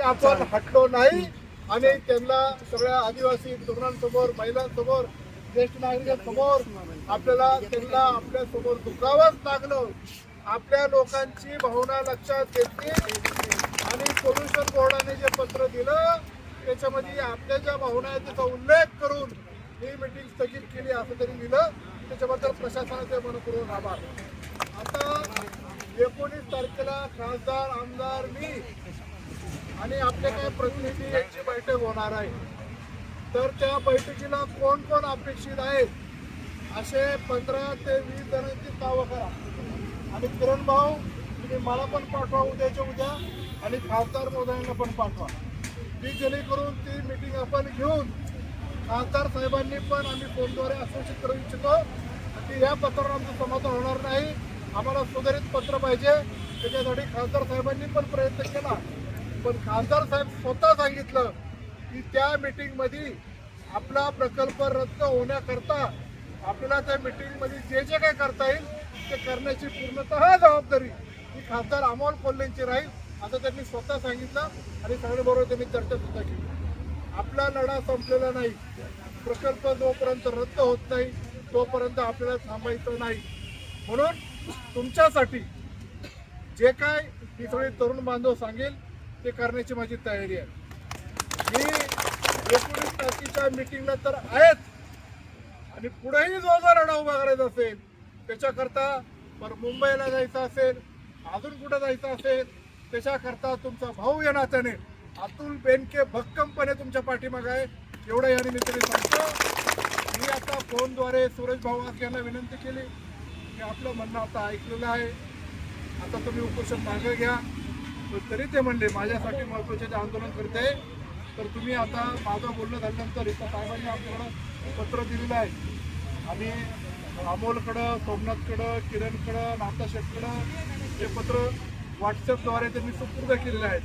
आपण हटलो नाही आणि त्यांना सगळ्या आदिवासी तरुणांसमोर, महिलांसमोर, ज्येष्ठ नागरिकांसमोर आपल्याला त्यांना आपल्या समोर झुकावंच लागलं. आपल्या लोकांची भावना लक्षात घेतली आणि पोल्युशन बोर्डाने जे पत्र दिलं त्याच्यामध्ये आपल्या ज्या भावना आहेत त्याचा उल्लेख करून ही मीटिंग स्थगित केली असं तरी दिलं. त्याच्याबद्दल प्रशासनाचे मनपूर्वक आभार. आता 19 तारखेला खासदार, आमदार, मी आणि आपले काही प्रतिनिधी यांची बैठक होणार आहे. तर त्या बैठकीला कोण कोण अपेक्षित आहेत असे 15 ते 20 जणांची नावं करा आणि किरण भाऊ तुम्ही मला पण पाठवा उद्याच्या उद्या आणि खासदार महोदयांना पण पाठवा की जेणेकरून ती मीटिंग आपण घेऊन खासदार साहेबांनी पण आम्ही फोनद्वारे आश्वासित करू इच्छितो की या पत्रावर आमचं समाधान होणार नाही, आम्हाला सुधारित पत्र पाहिजे. त्याच्यासाठी खासदार साहेबांनी पण प्रयत्न केला, पण खासदार साहेब स्वतः सांगितलं की त्या मीटिंगमध्ये आपला प्रकल्प रद्द होण्याकरता आपल्याला त्या मीटिंगमध्ये जे जे काही करता येईल ते करण्याची पूर्णतः जबाबदारी ही खासदार अमोल कोल्हेंची राहील असं त्यांनी स्वतः सांगितलं आणि सगळ्यांबरोबर त्यांनी चर्चा सुद्धा केली. आपला लढा संपलेला नाही. प्रकल्प जोपर्यंत रद्द होत नाही तोपर्यंत आपल्याला थांबायचं नाही. म्हणून तुमच्यासाठी जे काय ही सगळी तरुण बांधव सांगेल ते करण्याची माझी तयारी आहे. मी 19 तारखेच्या मीटिंगला तर आहेच आणि पुढेही जो लढा उभा करायचा असेल त्याच्याकरता पर मुंबईला जायचं असेल, अजून कुठं जायचं असेल त्याच्याकरता तुमचा भाऊ या नात्याने अतुल बेनके भक्कमपणे तुमच्या पाठीमागे आहे एवढं याने मी तरी सांगतो. मी आता फोनद्वारे सुरेश भाऊ यांना विनंती केली की आपलं म्हणणं आता ऐकलेलं आहे, आता तुम्ही उपोषण मागे घ्या. पण तरी ते म्हणले माझ्यासाठी महत्त्वाचे जे आंदोलन करते तर तुम्ही आता माझं बोलणं झाल्यानंतर इथं साहेबांनी आपल्याकडं पत्र दिलेलं आहे आणि अमोलकडं, सोमनाथकडं, किरणकडं, नाथा शेठकडं हे पत्र व्हॉट्सअपद्वारे त्यांनी सुपूर्द केलेलं आहे.